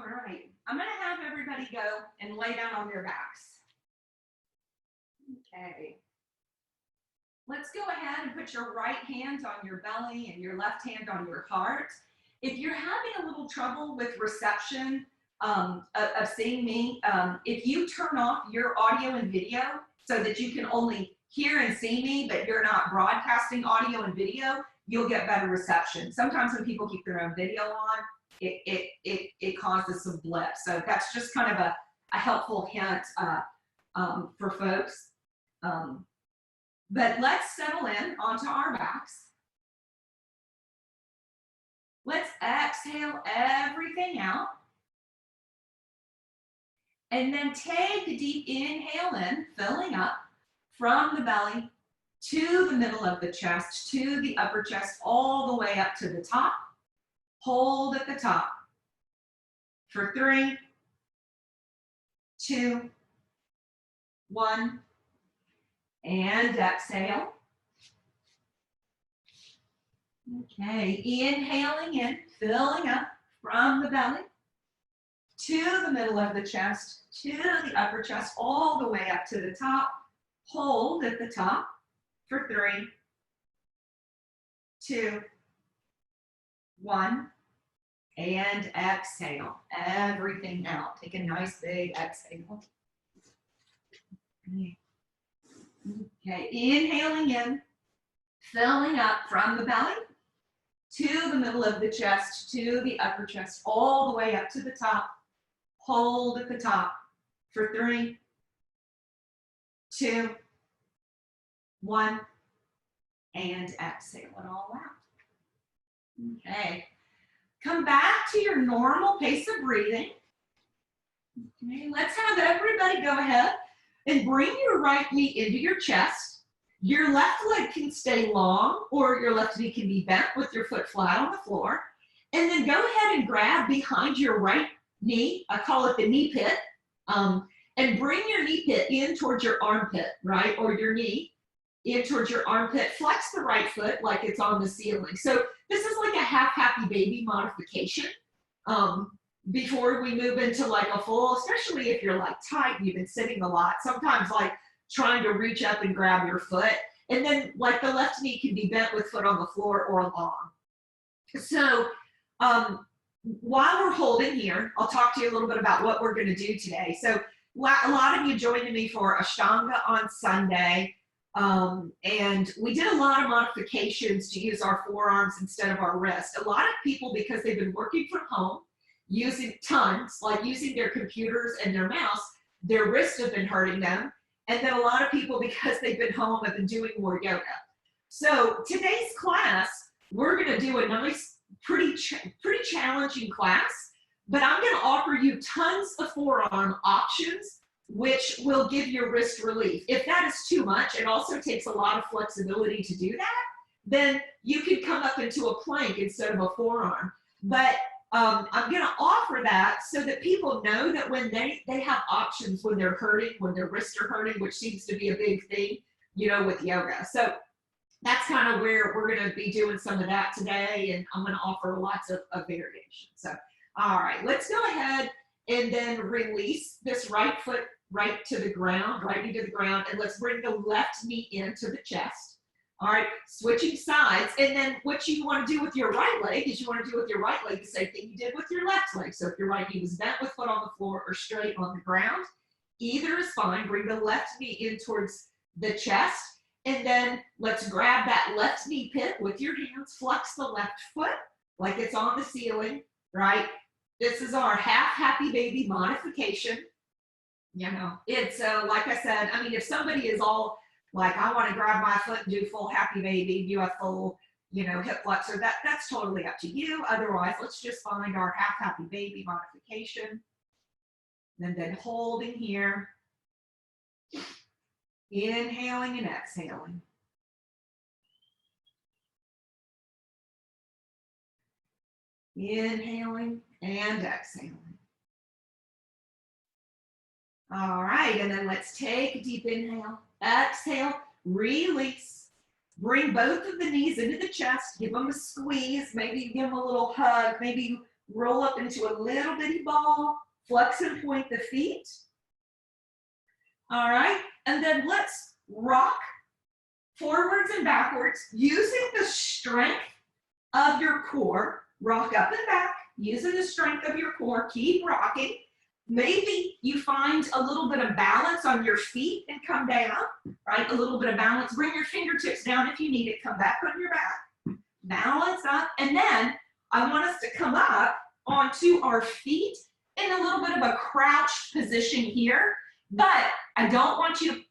right, I'm going to have everybody go and lay down on their backs. Okay. Let's go ahead and put your right hand on your belly and your left hand on your heart. If you're having a little trouble with reception of seeing me, if you turn off your audio and video so that you can only hear and see me, but you're not broadcasting audio and video, you'll get better reception. Sometimes when people keep their own video on, it causes some blips. So that's just kind of a helpful hint for folks. But let's settle in onto our backs. Let's exhale everything out. And then take a deep inhale in, filling up from the belly to the middle of the chest, to the upper chest, all the way up to the top. Hold at the top for 3, 2, 1. And exhale. Okay, inhaling in, filling up from the belly to the middle of the chest, to the upper chest, all the way up to the top. Hold at the top for 3, 2, 1. And exhale everything out. Take a nice big exhale. Okay, inhaling in, filling up from the belly to the middle of the chest, to the upper chest, all the way up to the top. Hold at the top for 3, 2, 1, and exhale it all out. Okay, come back to your normal pace of breathing. Okay, let's have everybody go ahead and bring your right knee into your chest. Your left leg can stay long, or your left knee can be bent with your foot flat on the floor. And then go ahead and grab behind your right knee, I call it the knee pit, and bring your knee pit in towards your armpit, right? Or your knee in towards your armpit. Flex the right foot like it's on the ceiling. So this is like a half happy baby modification. Before we move into like a full, especially if you're like tight and you've been sitting a lot, sometimes like trying to reach up and grab your foot. And then like the left knee can be bent with foot on the floor or long. So while we're holding here, I'll talk to you a little bit about what we're going to do today. So a lot of you joined me for Ashtanga on Sunday. And we did a lot of modifications to use our forearms instead of our wrist. A lot of people, because they've been working from home, using tons, like using their computers and their mouse, their wrists have been hurting them. And then a lot of people, because they've been home, have been doing more yoga. So today's class, we're going to do a nice, pretty challenging class, but I'm going to offer you tons of forearm options, which will give your wrist relief. If that is too much, it also takes a lot of flexibility to do that, then you can come up into a plank instead of a forearm. But I'm going to offer that so that people know that when they have options when they're hurting, when their wrists are hurting, which seems to be a big thing, you know, with yoga. So that's kind of where we're going to be doing some of that today, and I'm going to offer lots of variations. So, all right, let's go ahead and then release this right foot right to the ground, right knee to the ground, and let's bring the left knee into the chest. All right, switching sides. And then what you want to do with your right leg is you want to do with your right leg the same thing you did with your left leg. So if your right knee was bent with foot on the floor or straight on the ground, either is fine. Bring the left knee in towards the chest. And then let's grab that left knee pit with your hands. Flex the left foot like it's on the ceiling, right? This is our half happy baby modification. You know, it's like I said, I mean, if somebody is all like, I want to grab my foot and do full happy baby, you have full, you know, hip flexor, that's totally up to you. Otherwise, let's just find our half happy baby modification. And then holding here, inhaling and exhaling. Inhaling and exhaling. All right, and then let's take a deep inhale, exhale, release. Bring both of the knees into the chest, give them a squeeze, maybe give them a little hug, maybe roll up into a little bitty ball, flex and point the feet. All right, and then let's rock forwards and backwards using the strength of your core. Rock up and back using the strength of your core. Keep rocking. Maybe you find a little bit of balance on your feet and come down, right? A little bit of balance. Bring your fingertips down if you need it. Come back on your back. Balance up. And then I want us to come up onto our feet in a little bit of a crouched position here. But I don't want you to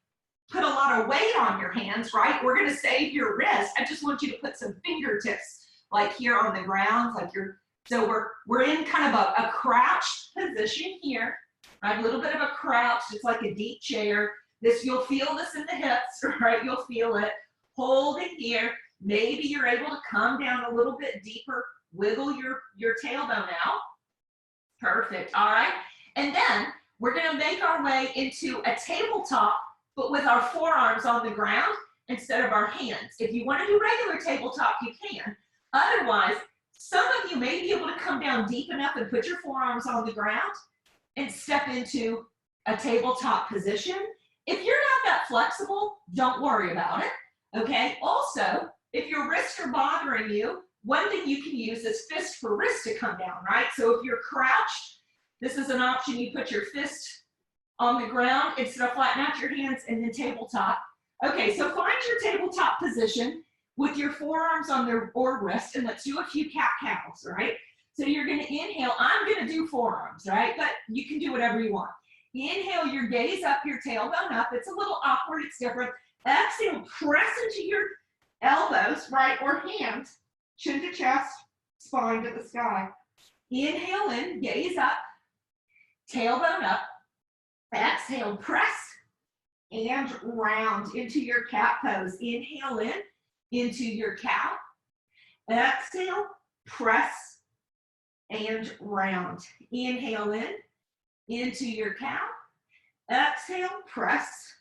put a lot of weight on your hands, right? We're going to save your wrist. I just want you to put some fingertips like here on the ground, like you're. So we're in kind of a crouched position here, right? A little bit of a crouch, just like a deep chair. This, you'll feel this in the hips, right? You'll feel it. Hold it here. Maybe you're able to come down a little bit deeper. Wiggle your tailbone out. Perfect. All right. And then we're going to make our way into a tabletop, but with our forearms on the ground instead of our hands. If you want to do regular tabletop, you can. Otherwise, some of you may be able to come down deep enough and put your forearms on the ground and step into a tabletop position. If you're not that flexible, don't worry about it, okay? Also, if your wrists are bothering you, one thing you can use is fist for wrist to come down, right? So if you're crouched, this is an option. You put your fist on the ground instead of flatten out your hands and then tabletop. Okay, so find your tabletop position with your forearms on their or wrist, and let's do a few cat-cows, right? So you're gonna inhale, I'm gonna do forearms, right? But you can do whatever you want. Inhale, your gaze up, your tailbone up. It's a little awkward, it's different. Exhale, press into your elbows, right, or hands, chin to chest, spine to the sky. Inhale in, gaze up, tailbone up. Exhale, press and round into your cat pose. Inhale in, into your cow. Exhale, press and round. Inhale in, into your cow. Exhale, press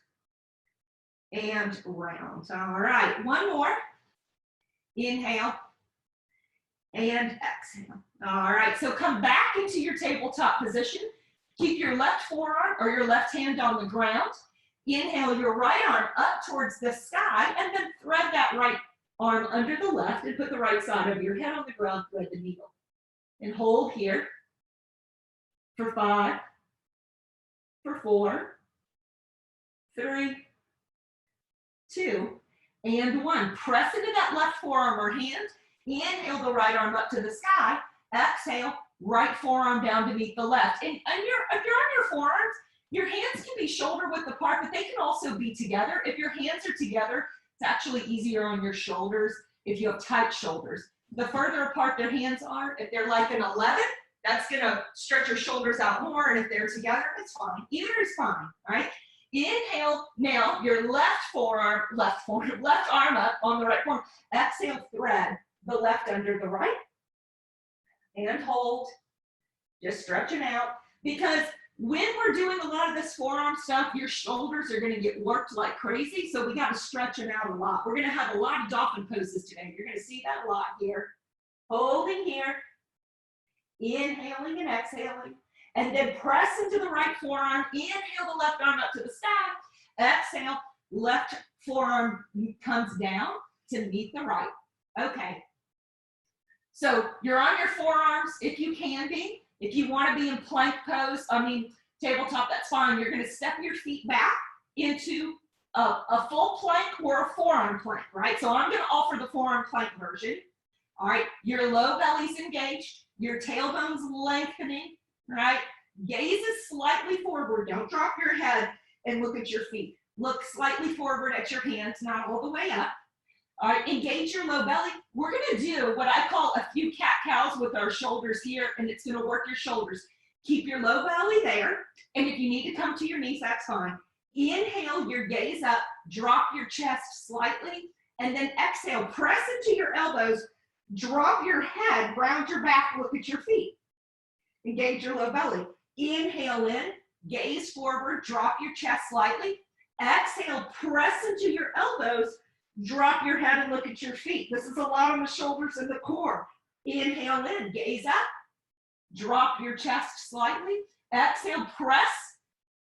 and round. All right, one more. Inhale and exhale. All right, so come back into your tabletop position. Keep your left forearm or your left hand on the ground. Inhale your right arm up towards the sky, and then thread that right arm under the left and put the right side of your head on the ground, thread the needle. And hold here for 5, for 4, 3, 2, and 1. Press into that left forearm or hand. Inhale the right arm up to the sky. Exhale, right forearm down to meet the left. And if you're on your forearms, your hands can be shoulder width apart, but they can also be together. If your hands are together, it's actually easier on your shoulders if you have tight shoulders. The further apart their hands are, if they're like an 11, that's gonna stretch your shoulders out more, and if they're together, it's fine. Either is fine, right? Inhale, now your left arm up on the right forearm. Exhale, thread the left under the right, and hold, just stretching out, because when we're doing a lot of this forearm stuff, your shoulders are going to get worked like crazy, so we got to stretch them out a lot. We're going to have a lot of dolphin poses today. You're going to see that a lot here. Holding here, inhaling and exhaling, and then press into the right forearm. Inhale the left arm up to the sky. Exhale, left forearm comes down to meet the right. Okay. So you're on your forearms if you can be. If you want to be in plank pose, tabletop, that's fine. You're going to step your feet back into a full plank or a forearm plank, right? So I'm going to offer the forearm plank version. All right, your low belly's engaged, your tailbone's lengthening, right? Gaze is slightly forward. Don't drop your head and look at your feet. Look slightly forward at your hands, not all the way up. All right, engage your low belly. We're gonna do what I call a few cat-cows with our shoulders here, and it's gonna work your shoulders. Keep your low belly there, and if you need to come to your knees, that's fine. Inhale your gaze up, drop your chest slightly, and then exhale, press into your elbows, drop your head, round your back, look at your feet. Engage your low belly. Inhale in, gaze forward, drop your chest slightly. Exhale, press into your elbows, drop your head and look at your feet. This is a lot on the shoulders and the core. Inhale in, gaze up. drop your chest slightly. Exhale, press,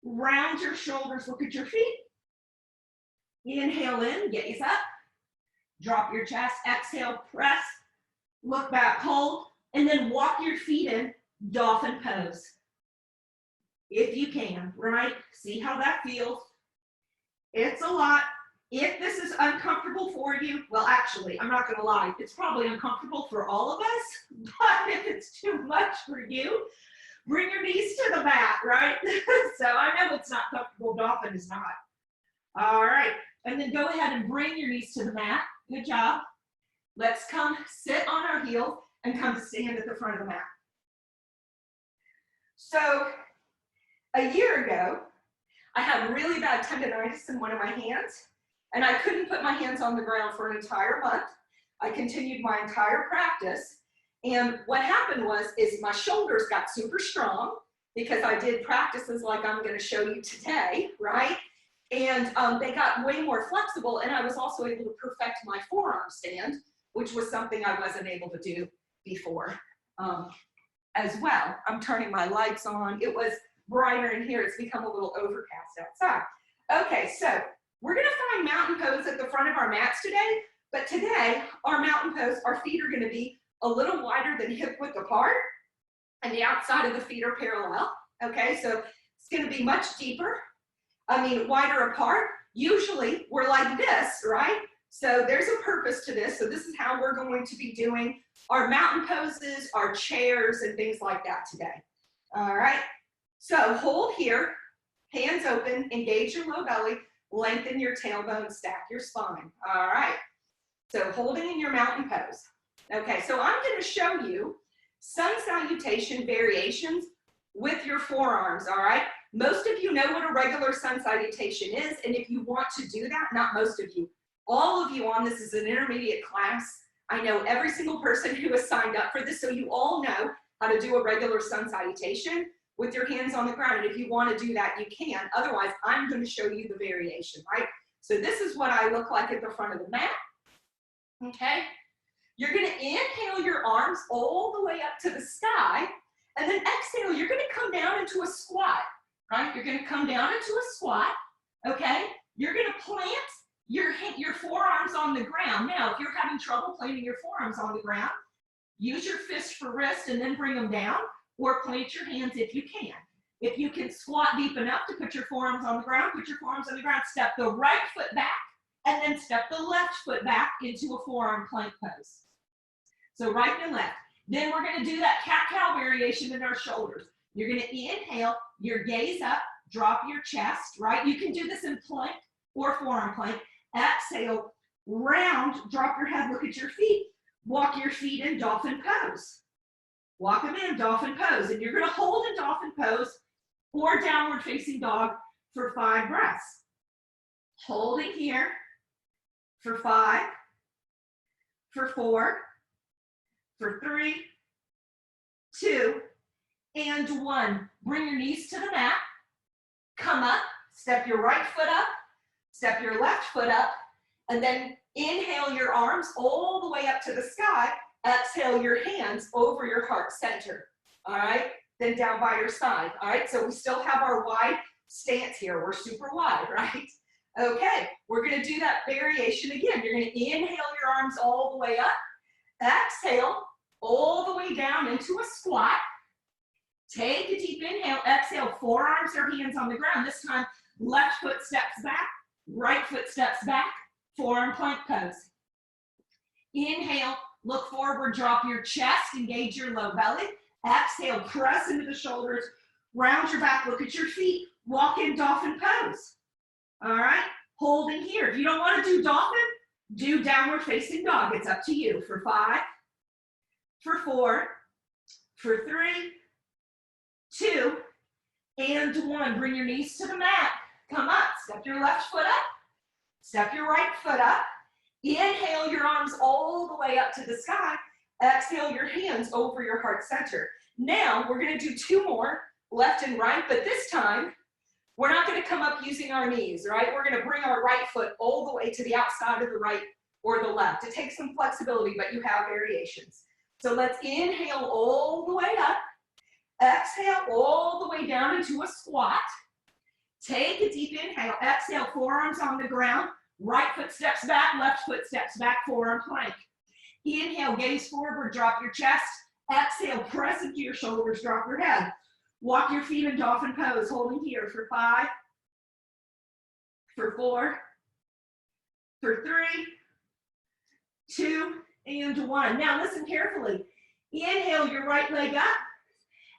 round your shoulders, look at your feet. Inhale in, gaze up, drop your chest, exhale, press, look back, hold, and then walk your feet in, dolphin pose. If you can, right? See how that feels. It's a lot. If this is uncomfortable for you, well, actually, I'm not gonna lie, it's probably uncomfortable for all of us, but if it's too much for you, bring your knees to the mat, right? So I know it's not comfortable, dolphin is not. All right, and then go ahead and bring your knees to the mat. Good job. Let's come sit on our heels and come to stand at the front of the mat. So a year ago, I had really bad tendonitis in one of my hands, and I couldn't put my hands on the ground for an entire month. I continued my entire practice, and what happened is my shoulders got super strong because I did practices like I'm going to show you today, right? And they got way more flexible, and I was also able to perfect my forearm stand, which was something I wasn't able to do before as well. I'm turning my lights on. It was brighter in here. It's become a little overcast outside. Okay, so we're going to find mountain pose at the front of our mats today, but today our mountain pose, our feet are going to be a little wider than hip width apart, and the outside of the feet are parallel. Okay, so it's going to be much deeper. Wider apart. Usually we're like this, right? So there's a purpose to this. So this is how we're going to be doing our mountain poses, our chairs, and things like that today. All right. So hold here, hands open, engage your low belly, lengthen your tailbone, stack your spine. All right. So holding in your mountain pose. Okay, so I'm going to show you sun salutation variations with your forearms, all right? Most of you know what a regular sun salutation is, and if you want to do that, not most of you, all of you on this is an intermediate class. I know every single person who has signed up for this, so you all know how to do a regular sun salutation with your hands on the ground, and if you want to do that, you can. Otherwise, I'm going to show you the variation, right? So this is what I look like at the front of the mat, okay? You're going to inhale your arms all the way up to the sky, and then exhale, you're going to come down into a squat. Right? You're going to come down into a squat, okay? You're going to plant your forearms on the ground. Now, if you're having trouble planting your forearms on the ground, use your fist for wrist and then bring them down, or plant your hands if you can. If you can squat deep enough to put your forearms on the ground, put your forearms on the ground, step the right foot back, and then step the left foot back into a forearm plank pose. So right and left. Then we're going to do that cat-cow variation in our shoulders. You're going to inhale, your gaze up, drop your chest, right? You can do this in plank or forearm plank. Exhale, round, drop your head, look at your feet. Walk your feet in dolphin pose. Walk them in dolphin pose. And you're going to hold in dolphin pose or downward facing dog for 5 breaths. Holding here for 5, for 4, for 3, 2, and 1. Bring your knees to the mat. Come up, step your right foot up, step your left foot up, and then inhale your arms all the way up to the sky. Exhale your hands over your heart center. All right, then down by your side. All right, so we still have our wide stance here. We're super wide, right? Okay, we're going to do that variation again. You're going to inhale your arms all the way up. Exhale all the way down into a squat. Take a deep inhale, exhale, forearms or hands on the ground. This time, left foot steps back, right foot steps back, forearm plank pose. Inhale, look forward, drop your chest, engage your low belly. Exhale, press into the shoulders, round your back, look at your feet, walk in dolphin pose. All right, holding here. If you don't want to do dolphin, do downward facing dog. It's up to you. For 5, for 4, for 3, 2, and 1. Bring your knees to the mat. Come up. Step your left foot up. Step your right foot up. Inhale your arms all the way up to the sky. Exhale your hands over your heart center. Now we're going to do 2 more, left and right, but this time we're not going to come up using our knees, right? We're going to bring our right foot all the way to the outside of the right or the left. It takes some flexibility, but you have variations. So let's inhale all the way up. Exhale all the way down into a squat. Take a deep inhale. Exhale, forearms on the ground. Right foot steps back, left foot steps back, forearm plank. Inhale, gaze forward, drop your chest. Exhale, press into your shoulders, drop your head. Walk your feet in dolphin pose, holding here for 5, for 4, for 3, 2, and 1. Now listen carefully. Inhale your right leg up.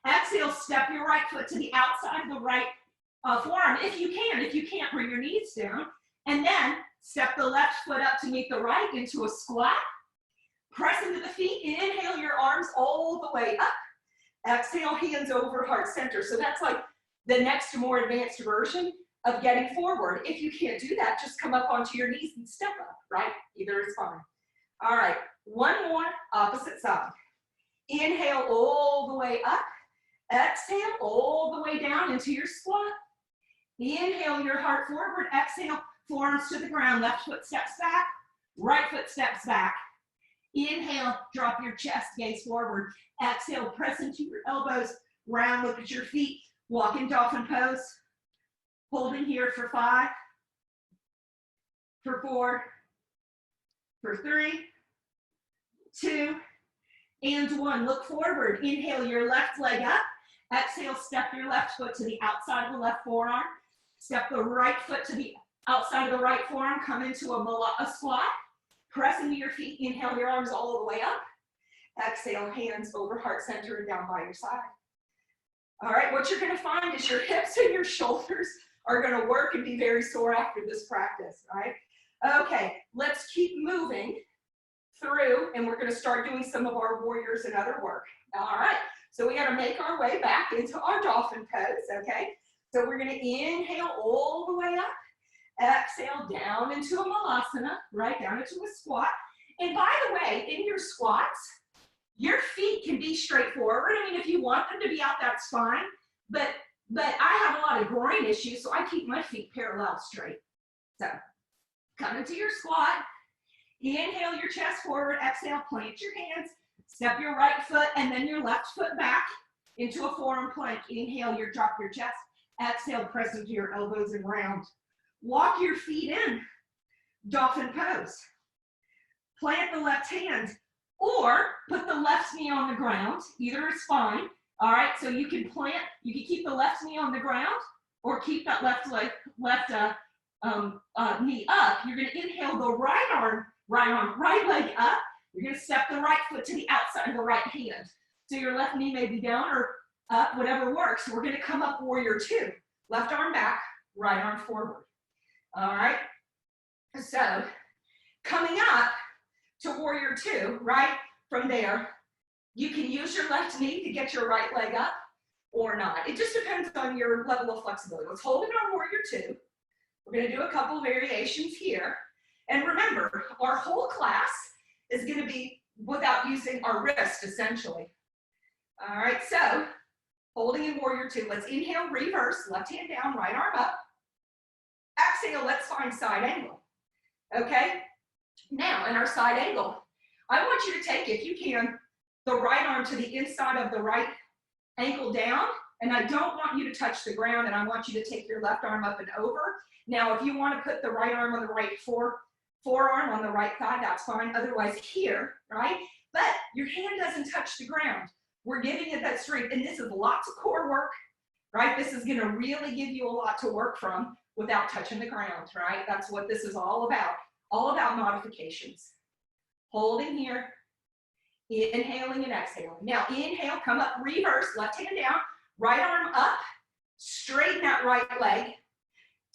Exhale, step your right foot to the outside of the right forearm if you can. If you can't, bring your knees down. And then step the left foot up to meet the right into a squat. Press into the feet. Inhale your arms all the way up. Exhale, hands over heart center. So that's like the next more advanced version of getting forward. If you can't do that, just come up onto your knees and step up, right? Either is fine. All right, one more, opposite side. Inhale all the way up. Exhale all the way down into your squat. Inhale your heart forward. Exhale, forearms to the ground. Left foot steps back. Right foot steps back. Inhale, drop your chest, gaze forward. Exhale, press into your elbows. Round, look at your feet. Walk in dolphin pose. Holding here for 5, for 4, for 3, 2, and 1. Look forward. Inhale your left leg up. Exhale, step your left foot to the outside of the left forearm. Step the right foot to the outside of the right forearm. Come into a squat. Press into your feet. Inhale your arms all the way up. Exhale, hands over heart center and down by your side. All right, what you're going to find is your hips and your shoulders are going to work and be very sore after this practice, right? Okay, let's keep moving through, and we're going to start doing some of our warriors and other work. All right, so we got to make our way back into our dolphin pose, okay? So we're going to inhale all the way up. Exhale down into a malasana, right down into a squat. And by the way, in your squats, your feet can be straight forward. I mean, if you want them to be out, that's fine. But I have a lot of groin issues, so I keep my feet parallel straight. So come into your squat. Inhale your chest forward. Exhale, plant your hands. Step your right foot and then your left foot back into a forearm plank. Inhale, drop your chest. Exhale, press into your elbows and round. Walk your feet in, dolphin pose. Plant the left hand or put the left knee on the ground. Either is fine. All right, so you can keep the left knee on the ground or keep that left knee up. You're going to inhale the right leg up. You're going to step the right foot to the outside of the right hand. So your left knee may be down or up, whatever works. We're going to come up warrior 2. Left arm back, right arm forward. All right, so coming up to warrior 2, right from there, you can use your left knee to get your right leg up or not. It just depends on your level of flexibility. Let's hold in our warrior 2. We're going to do a couple variations here. And remember, our whole class is going to be without using our wrist, essentially. All right, so holding in warrior 2. Let's inhale, reverse, left hand down, right arm up. Exhale, let's find side angle. Okay, now in our side angle, I want you to take, if you can, the right arm to the inside of the right ankle down, and I don't want you to touch the ground, and I want you to take your left arm up and over. Now, if you want to put the right arm on the right forearm on the right thigh, that's fine. Otherwise, here, right? But your hand doesn't touch the ground. We're giving it that strength, and this is lots of core work, right? This is going to really give you a lot to work from without touching the ground, right? That's what this is all about modifications. Holding here, inhaling and exhaling. Now inhale, come up, reverse, left hand down, right arm up, straighten that right leg,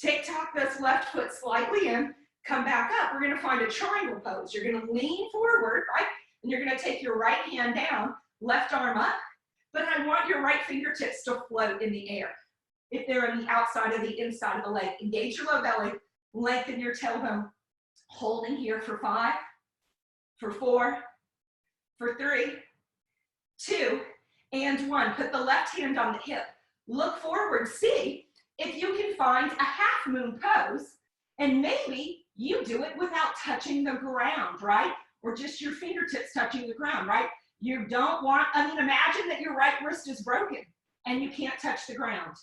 tuck this left foot slightly in, come back up. We're gonna find a triangle pose. You're gonna lean forward, right? And you're gonna take your right hand down, left arm up, but I want your right fingertips to float in the air. If they're on the outside or the inside of the leg, engage your low belly, lengthen your tailbone, holding here for 5, for 4, for 3, 2, and 1. Put the left hand on the hip. Look forward, see if you can find a half moon pose, and maybe you do it without touching the ground, right? Or just your fingertips touching the ground, right? You don't want, imagine that your right wrist is broken. and you can't touch the ground.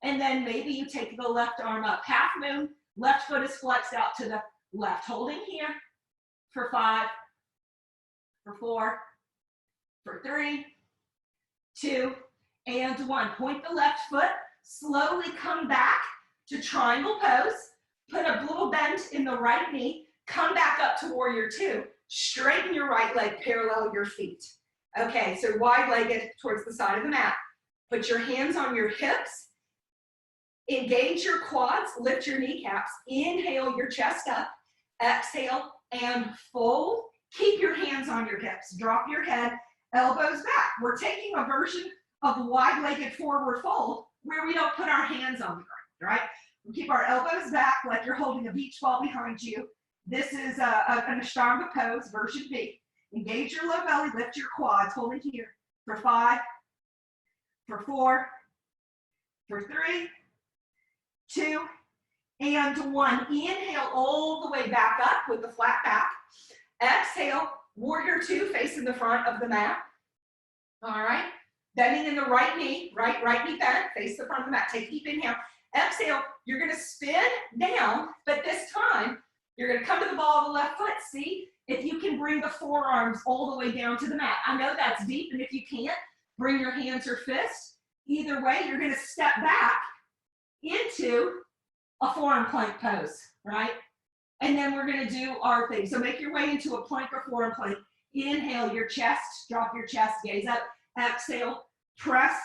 And then maybe you take the left arm up, half moon, left foot is flexed out to the left, holding here for 5, for 4, for 3, 2, and 1. Point the left foot, slowly come back to triangle pose, put a little bend in the right knee, come back up to warrior 2, straighten your right leg, parallel your feet. Okay, so wide-legged towards the side of the mat. Put your hands on your hips, engage your quads, lift your kneecaps, inhale your chest up, exhale and fold. Keep your hands on your hips, drop your head, elbows back. We're taking a version of wide-legged forward fold where we don't put our hands on the ground, right? We keep our elbows back like you're holding a beach ball behind you. This is an Ashtanga pose, version B. Engage your low belly, lift your quads, hold it here for 5, for 4, for 3, 2, and 1. Inhale all the way back up with the flat back. Exhale, warrior 2 facing the front of the mat. All right, bending in the right knee, right knee bent, face the front of the mat. Take a deep inhale. Exhale, you're gonna spin down, but this time, you're gonna come to the ball of the left foot. See if you can bring the forearms all the way down to the mat. I know that's deep, and if you can't, bring your hands or fists. Either way, you're gonna step back into a forearm plank pose, right? And then we're gonna do our thing. So make your way into a plank or forearm plank. Inhale your chest, drop your chest, gaze up. Exhale, press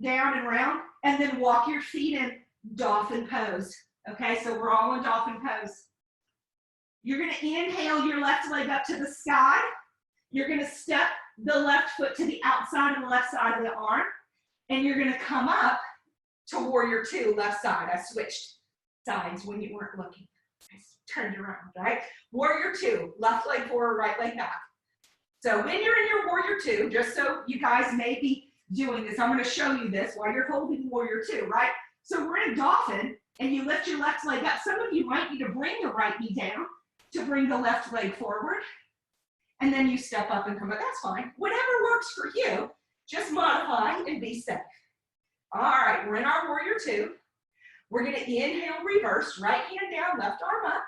down and round, and then walk your feet in dolphin pose. Okay, so we're all in dolphin pose. You're gonna inhale your left leg up to the sky. You're gonna step the left foot to the outside and the left side of the arm. And you're gonna come up to warrior 2, left side. I switched sides when you weren't looking. I turned around, right? Warrior 2, left leg forward, right leg back. So when you're in your warrior 2, just so you guys may be doing this, I'm gonna show you this while you're holding warrior 2, right? So we're in dolphin, and you lift your left leg up. Some of you might need to bring the right knee down to bring the left leg forward, and then you step up and come up. That's fine. Whatever works for you, just modify and be safe. All right, we're in our warrior 2. We're gonna inhale, reverse, right hand down, left arm up.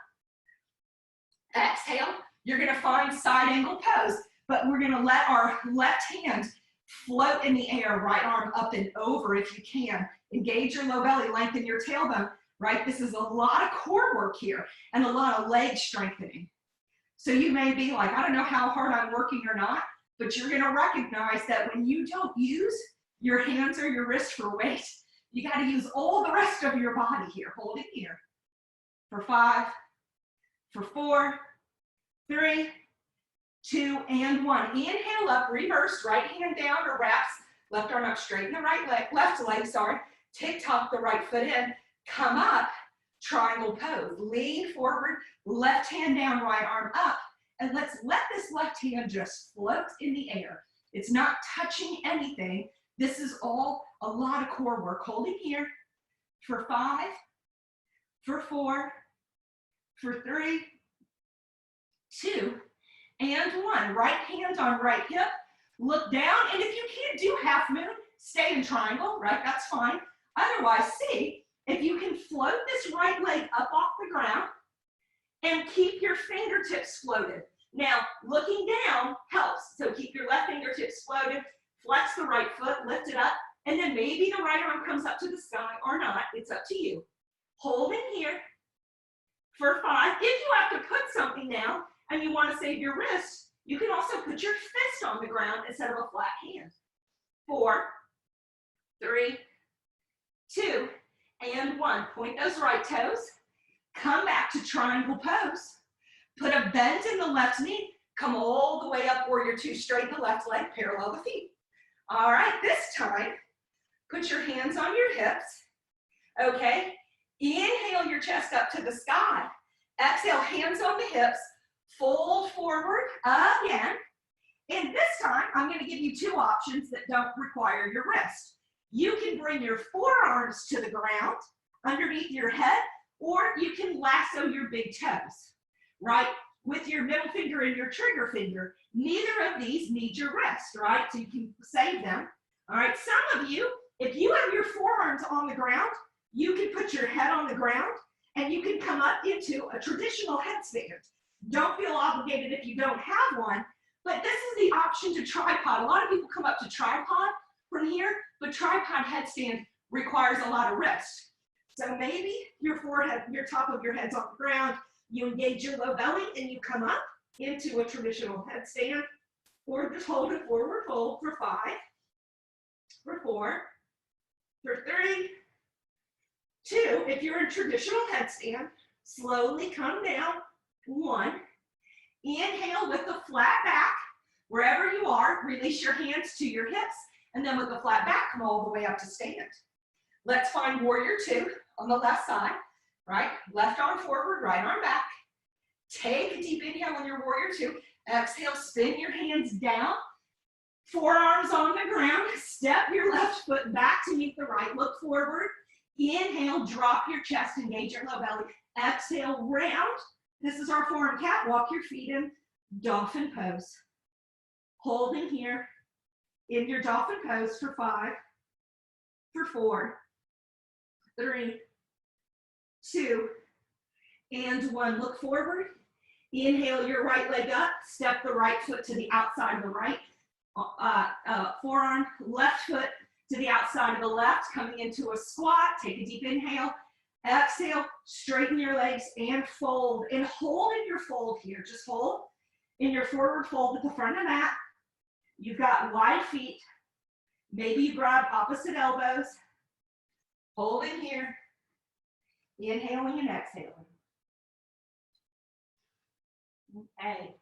Exhale, you're gonna find side angle pose, but we're gonna let our left hand float in the air, right arm up and over if you can. Engage your low belly, lengthen your tailbone, right? This is a lot of core work here and a lot of leg strengthening. So you may be like, I don't know how hard I'm working or not, but you're gonna recognize that when you don't use your hands or your wrist for weight, you gotta use all the rest of your body here. Hold it here for 5, for 4, 3, 2, and 1. Inhale up, reverse, right hand down or wraps, left arm up, straighten the right leg, left leg, sorry. Tick-tock the right foot in, come up, triangle pose. Lean forward, left hand down, right arm up, and let's let this left hand just float in the air. It's not touching anything. This is all a lot of core work. Holding here for 5, for 4, for 3, 2, and 1. Right hand on right hip, look down, and if you can't do half moon, stay in triangle, right? That's fine. Otherwise, see if you can float this right leg up off the ground and keep your fingertips floated. Now, looking down helps. So keep your left fingertips floated, flex the right foot, lift it up, and then maybe the right arm comes up to the sky or not. It's up to you. Hold in here for 5. If you have to put something down and you want to save your wrist, you can also put your fist on the ground instead of a flat hand. 4, 3, 2, and 1. Point those right toes. Come back to triangle pose. Put a bend in the left knee. Come all the way up, warrior 2. Straighten the left leg, parallel the feet. All right, this time, put your hands on your hips. Okay, inhale your chest up to the sky. Exhale, hands on the hips. Fold forward again. And this time, I'm going to give you 2 options that don't require your wrist. You can bring your forearms to the ground underneath your head, or you can lasso your big toes, right? With your middle finger and your trigger finger. Neither of these need your wrist, right? So you can save them. All right, some of you on the ground, you can put your head on the ground and you can come up into a traditional headstand. Don't feel obligated if you don't have one, but this is the option to tripod. A lot of people come up to tripod from here, but tripod headstand requires a lot of rest. So maybe your forehead, your top of your head's on the ground, you engage your low belly and you come up into a traditional headstand, or just hold it forward fold for 5, for 4, for 3, 2. If you're in traditional headstand, slowly come down. 1. Inhale with the flat back. Wherever you are, release your hands to your hips, and then with the flat back, come all the way up to stand. Let's find warrior 2 on the left side, right? Left arm forward, right arm back. Take a deep inhale on your warrior 2. Exhale, spin your hands down. Forearms on the ground. Step your left foot back to meet the right. Look forward. Inhale, drop your chest, engage your low belly. Exhale, round. This is our forearm cat. Walk your feet in dolphin pose. Holding here in your dolphin pose for 5, for 4, 3, 2, and 1. Look forward. Inhale your right leg up. Step the right foot to the outside of the right. Forearm, left foot to the outside of the left, coming into a squat. Take a deep inhale. Exhale, straighten your legs and fold. And hold in your fold here. Just hold in your forward fold at the front of the mat. You've got wide feet. Maybe you grab opposite elbows. Holding here. Inhaling and exhaling. Okay.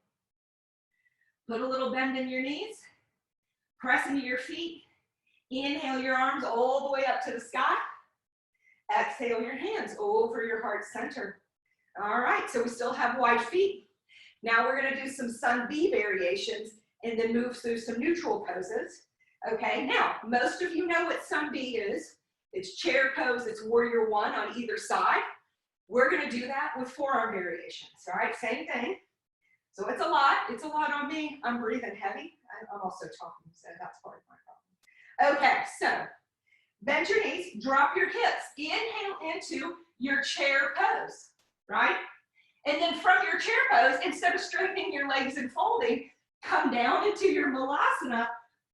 Put a little bend in your knees. Press into your feet. Inhale your arms all the way up to the sky. Exhale your hands over your heart center. All right, so we still have wide feet. Now we're going to do some sun B variations and then move through some neutral poses. Okay, now most of you know what sun B is. It's chair pose, it's warrior 1 on either side. We're going to do that with forearm variations. All right, same thing. So it's a lot on me. I'm breathing heavy. I'm also talking, so that's part of my problem. Okay, so bend your knees, drop your hips, inhale into your chair pose, right? And then from your chair pose, instead of straightening your legs and folding, come down into your malasana,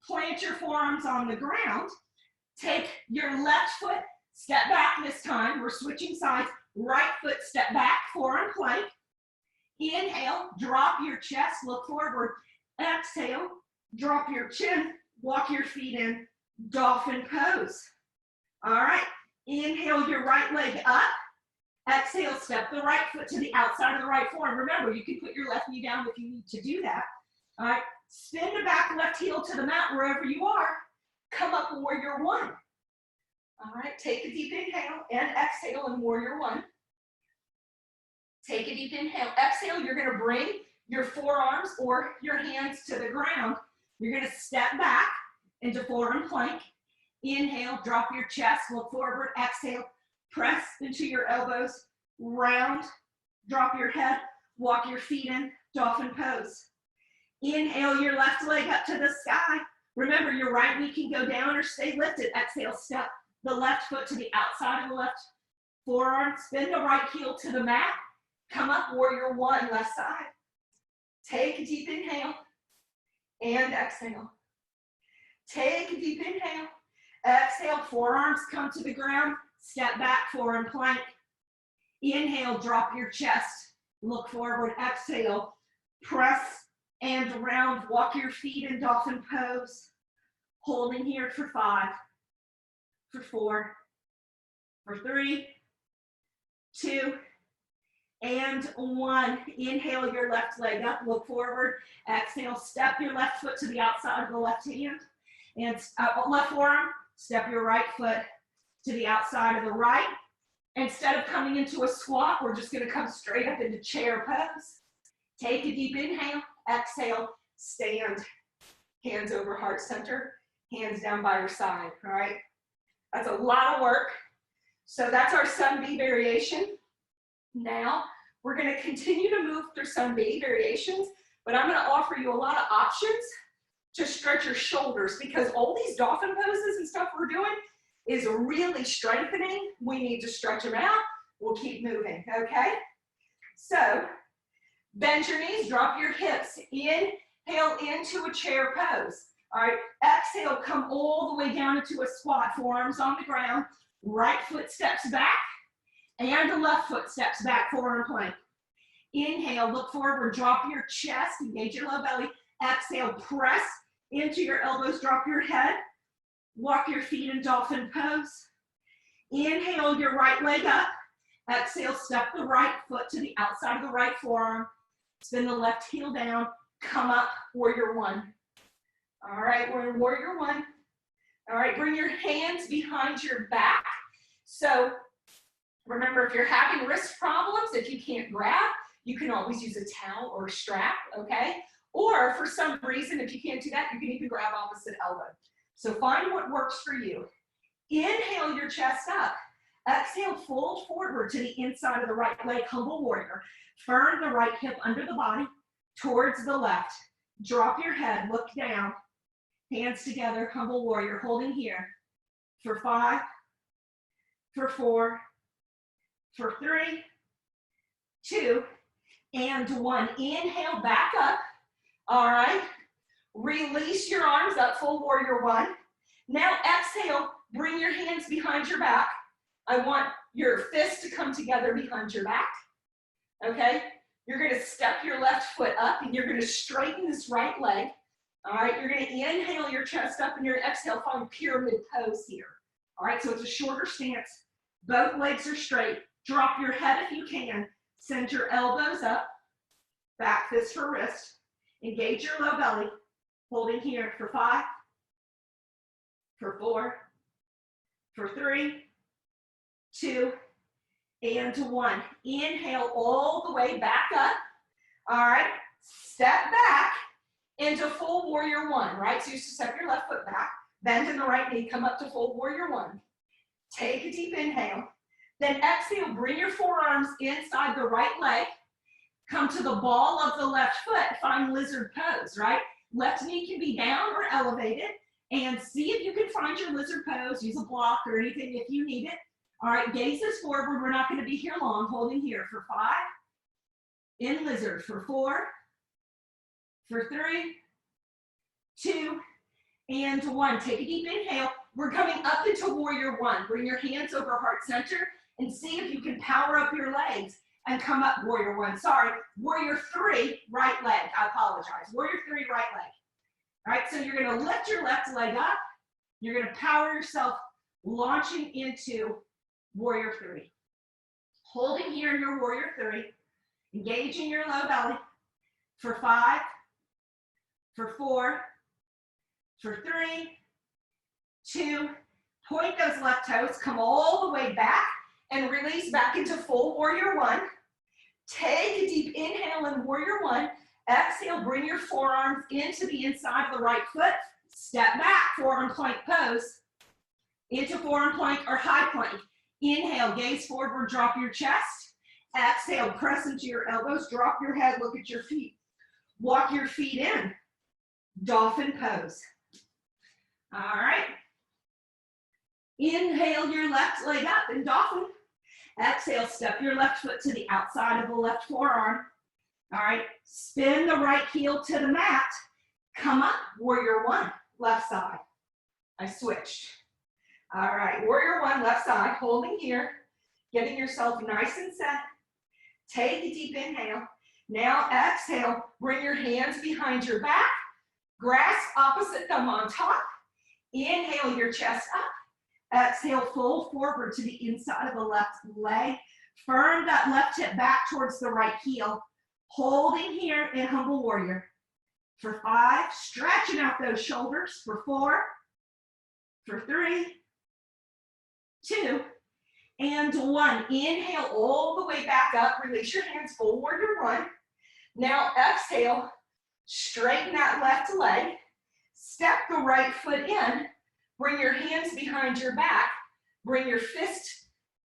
plant your forearms on the ground, take your left foot, step back this time, we're switching sides, right foot, step back, forearm plank. Inhale, drop your chest, look forward. Exhale, drop your chin, walk your feet in, dolphin pose. All right, inhale your right leg up. Exhale, step the right foot to the outside of the right forearm. Remember, you can put your left knee down if you need to do that. All right, spin the back left heel to the mat wherever you are. Come up warrior 1. All right, take a deep inhale and exhale in warrior 1. Take a deep inhale, exhale, you're gonna bring your forearms or your hands to the ground. You're gonna step back into forearm plank. Inhale, drop your chest, look forward, exhale, press into your elbows, round, drop your head, walk your feet in, dolphin pose. Inhale your left leg up to the sky. Remember, your right knee can go down or stay lifted. Exhale, step the left foot to the outside of the left forearm, spin the right heel to the mat. Come up, warrior 1, left side. Take a deep inhale and exhale. Take a deep inhale. Exhale, forearms come to the ground. Step back, forearm plank. Inhale, drop your chest. Look forward, exhale. Press and round, walk your feet in dolphin pose. Holding here for 5, for 4, for 3, 2, and 1. Inhale your left leg up, look forward. Exhale, step your left foot to the outside of the left hand. And left forearm, step your right foot to the outside of the right. Instead of coming into a squat, we're just gonna come straight up into chair pose. Take a deep inhale, exhale, stand. Hands over heart center, hands down by your side, all right? That's a lot of work. So that's our sun B variation. Now, we're going to continue to move through sun B variations, but I'm going to offer you a lot of options to stretch your shoulders, because all these dolphin poses and stuff we're doing is really strengthening, we need to stretch them out. We'll keep moving, okay? So, bend your knees, drop your hips, inhale into a chair pose. All right, exhale, come all the way down into a squat, forearms on the ground, right foot steps back, and the left foot steps back, forearm plank. Inhale, look forward, drop your chest, engage your low belly. Exhale, press into your elbows, drop your head, walk your feet in dolphin pose. Inhale your right leg up. Exhale, step the right foot to the outside of the right forearm. Spin the left heel down, come up, warrior one. All right, we're in warrior one. All right, bring your hands behind your back. So remember, if you're having wrist problems, if you can't grab, you can always use a towel or a strap, okay? Or for some reason, if you can't do that, you can even grab opposite elbow. So find what works for you. Inhale your chest up. Exhale, fold forward to the inside of the right leg, humble warrior. Firm the right hip under the body towards the left. Drop your head, look down. Hands together, humble warrior, holding here for 5, for 4, for 3, 2, and 1. Inhale, back up. All right. Release your arms up, full warrior one. Now exhale, bring your hands behind your back. I want your fists to come together behind your back. Okay? You're going to step your left foot up and you're going to straighten this right leg. All right, you're going to inhale your chest up and you're going to exhale, find pyramid pose here. All right, so it's a shorter stance. Both legs are straight. Drop your head if you can. Send your elbows up. Back fist for wrist. Engage your low belly. Holding here for 5, for 4, for 3, 2, and 1. Inhale all the way back up. All right, step back into full warrior one, right? So you step your left foot back, bend in the right knee, come up to full warrior one. Take a deep inhale. Then exhale, bring your forearms inside the right leg. Come to the ball of the left foot, find lizard pose, right? Left knee can be down or elevated. And see if you can find your lizard pose. Use a block or anything if you need it. All right, gazes forward. We're not going to be here long. Holding here for 5. In lizard for 4, for 3, 2, and 1. Take a deep inhale. We're coming up into warrior one. Bring your hands over heart center and see if you can power up your legs and come up warrior one. Sorry, warrior 3, right leg. I apologize. Warrior 3, right leg. All right, so you're going to lift your left leg up. You're going to power yourself, launching into warrior 3. Holding here in your warrior 3. Engaging your low belly for 5, for 4, for 3, 2, point those left toes, come all the way back and release back into full warrior one. Take a deep inhale in warrior one. Exhale, bring your forearms into the inside of the right foot. Step back, forearm plank pose. Into forearm plank or high plank. Inhale, gaze forward, drop your chest. Exhale, press into your elbows, drop your head, look at your feet. Walk your feet in. Dolphin pose. All right. Inhale your left leg up in dolphin. Exhale, step your left foot to the outside of the left forearm. All right, spin the right heel to the mat. Come up, warrior one, left side. I switched. All right, warrior one, left side, holding here, getting yourself nice and set. Take a deep inhale. Now exhale, bring your hands behind your back. Grasp opposite thumb on top. Inhale your chest up. Exhale, fold forward to the inside of the left leg. Firm that left hip back towards the right heel. Holding here in humble warrior. For 5, stretching out those shoulders. For 4, for 3, 2, and 1. Inhale all the way back up. Release your hands, full warrior one. Now exhale, straighten that left leg. Step the right foot in. Bring your hands behind your back. Bring your fist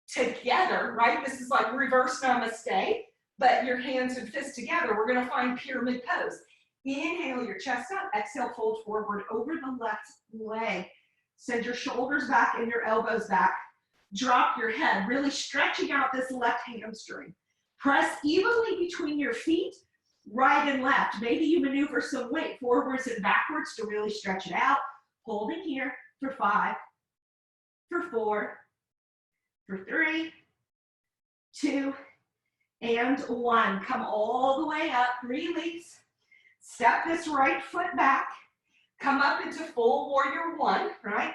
together, right? This is like reverse namaste, but your hands and fists together. We're going to find pyramid pose. Inhale your chest up. Exhale, fold forward over the left leg. Send your shoulders back and your elbows back. Drop your head, really stretching out this left hamstring. Press evenly between your feet, right and left. Maybe you maneuver some weight forwards and backwards to really stretch it out. Holding here for 5, for 4, for 3, 2, and 1. Come all the way up, release. Step this right foot back. Come up into full warrior 1, right?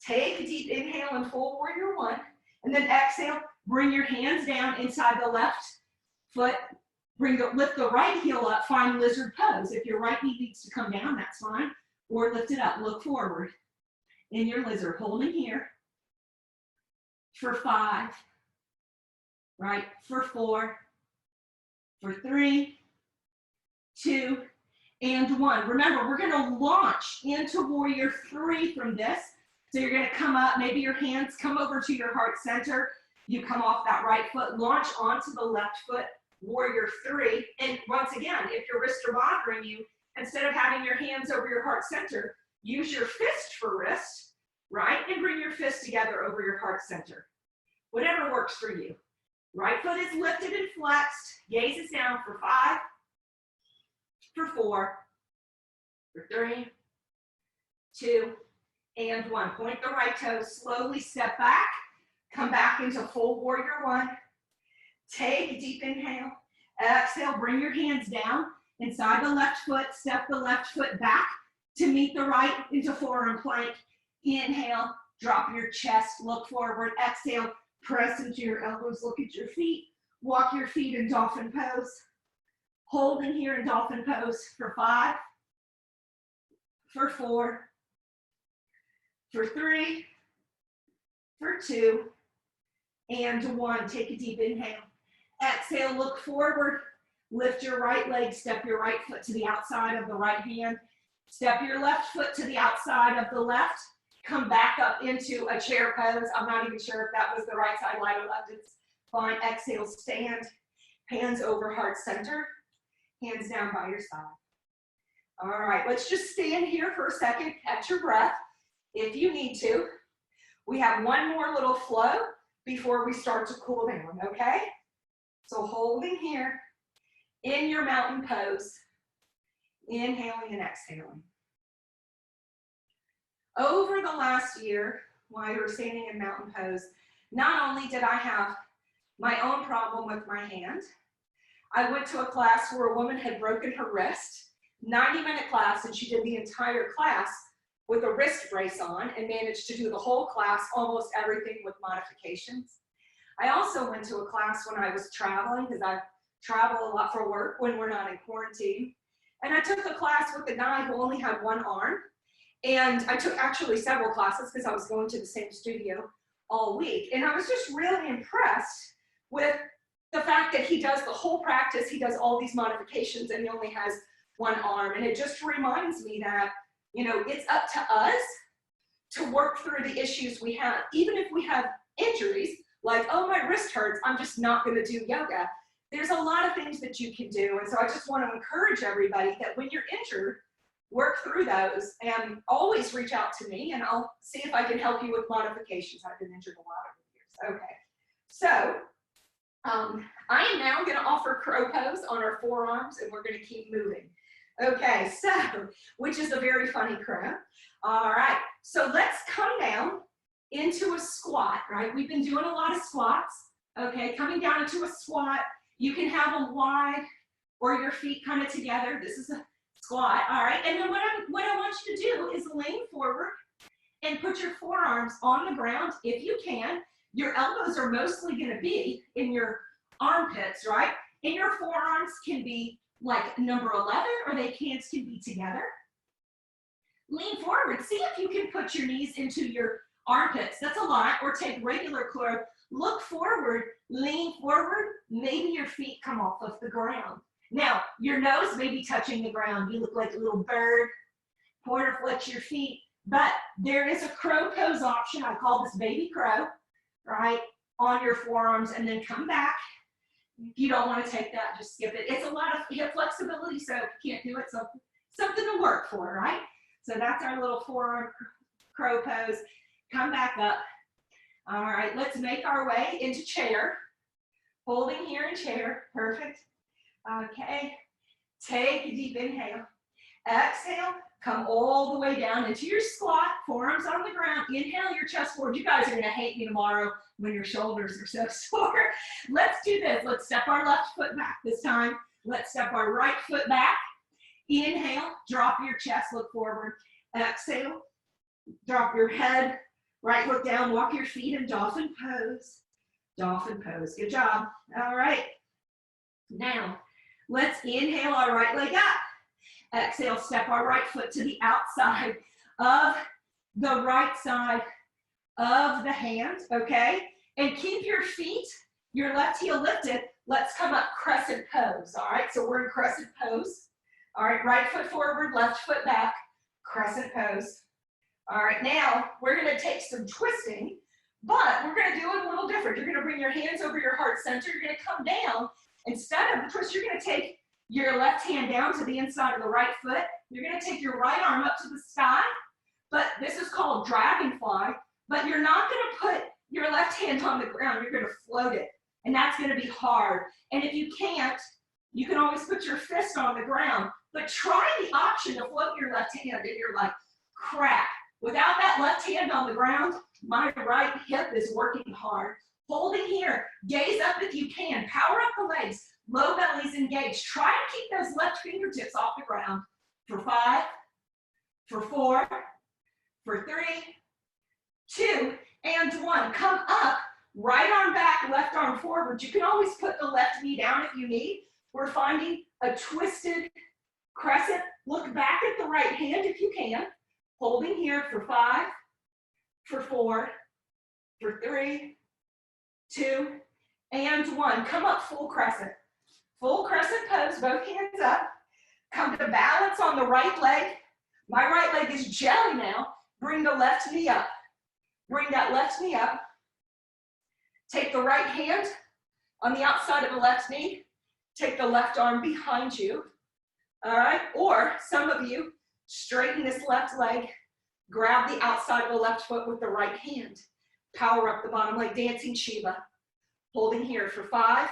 Take a deep inhale in full warrior 1. And then exhale, bring your hands down inside the left foot. Lift the right heel up, find lizard pose. If your right knee needs to come down, that's fine. Or lift it up, look forward in your lizard. Holding here for 5, right? For 4, for 3, 2, and 1. Remember, we're gonna launch into warrior 3 from this. So you're gonna come up, maybe your hands come over to your heart center. You come off that right foot, launch onto the left foot, warrior 3. And once again, if your wrists are bothering you, instead of having your hands over your heart center, use your fist for wrist, right? And bring your fist together over your heart center. Whatever works for you. Right foot is lifted and flexed. Gaze is down for 5, for 4, for 3, 2, and 1. Point the right toe, slowly step back. Come back into full warrior 1. Take a deep inhale. Exhale, bring your hands down inside the left foot. Step the left foot back to meet the right into forearm plank. Inhale, drop your chest, look forward. Exhale, press into your elbows, look at your feet. Walk your feet in dolphin pose. Hold in here in dolphin pose for 5, for 4, for 3, for 2, and 1. Take a deep inhale. Exhale, look forward. Lift your right leg, step your right foot to the outside of the right hand. Step your left foot to the outside of the left. Come back up into a chair pose. I'm not even sure if that was the right side, right or left. It's fine. Exhale, stand. Hands over heart center. Hands down by your side. All right, let's just stand here for a second. Catch your breath if you need to. We have one more little flow before we start to cool down, okay? So holding here in your mountain pose, inhaling and exhaling. Over the last year, while you were standing in mountain pose, not only did I have my own problem with my hand, I went to a class where a woman had broken her wrist, 90-minute class, and she did the entire class with a wrist brace on and managed to do the whole class, almost everything with modifications. I also went to a class when I was traveling, because I travel a lot for work when we're not in quarantine. And I took a class with a guy who only had one arm. And I took actually several classes because I was going to the same studio all week. And I was just really impressed with the fact that he does the whole practice, he does all these modifications, and he only has one arm. And it just reminds me that, you know, it's up to us to work through the issues we have. Even if we have injuries, like, oh, my wrist hurts, I'm just not gonna do yoga. There's a lot of things that you can do. And so I just want to encourage everybody that when you're injured, work through those and always reach out to me and I'll see if I can help you with modifications. I've been injured a lot over the years. Okay, so I am now going to offer crow pose on our forearms and we're going to keep moving. Okay, so, which is a very funny crow. All right, so let's come down into a squat, right? We've been doing a lot of squats. Okay, coming down into a squat. You can have them wide or your feet kind of together. This is a squat, all right? And then what I want you to do is lean forward and put your forearms on the ground if you can. Your elbows are mostly gonna be in your armpits, right? And your forearms can be like number 11 or they can be together. Lean forward, see if you can put your knees into your armpits. That's a lot, or take regular crow. Look forward, lean forward, maybe your feet come off of the ground. Now, your nose may be touching the ground. You look like a little bird. Pointer flex your feet. But there is a crow pose option. I call this baby crow, right? On your forearms and then come back. If you don't want to take that, just skip it. It's a lot of hip flexibility, so if you can't do it, something to work for, right? So that's our little forearm crow pose. Come back up. All right, let's make our way into chair. Holding here in chair, perfect. Okay, take a deep inhale. Exhale, come all the way down into your squat, forearms on the ground. Inhale your chest forward. You guys are gonna hate me tomorrow when your shoulders are so sore. Let's do this. Let's step our left foot back this time. Let's step our right foot back. Inhale, drop your chest, look forward. Exhale, drop your head, right look down, walk your feet in dolphin pose. Dolphin pose, good job. All right, now let's inhale our right leg up. Exhale, step our right foot to the outside of the right side of the hand, okay? And keep your feet, your left heel lifted. Let's come up crescent pose, all right? So we're in crescent pose. All right, right foot forward, left foot back, crescent pose. All right, now we're gonna take some twisting, but we're gonna do it a little different. You're gonna bring your hands over your heart center. You're gonna come down. Instead of the twist, you're gonna take your left hand down to the inside of the right foot. You're gonna take your right arm up to the sky, but this is called dragonfly, but you're not gonna put your left hand on the ground. You're gonna float it, and that's gonna be hard. And if you can't, you can always put your fist on the ground, but try the option to float your left hand, and you're like, crap. Without that left hand on the ground, my right hip is working hard. Holding here, gaze up if you can, power up the legs, low bellies engaged. Try to keep those left fingertips off the ground. For 5, for 4, for 3, 2, and 1. Come up, right arm back, left arm forward. You can always put the left knee down if you need. We're finding a twisted crescent. Look back at the right hand if you can. Holding here for 5, for 4, for 3, 2, and 1. Come up full crescent. Full crescent pose, both hands up. Come to balance on the right leg. My right leg is jelly now. Bring the left knee up. Bring that left knee up. Take the right hand on the outside of the left knee. Take the left arm behind you. All right, or some of you, straighten this left leg. Grab the outside of the left foot with the right hand. Power up the bottom leg, dancing Shiva. Holding here for 5,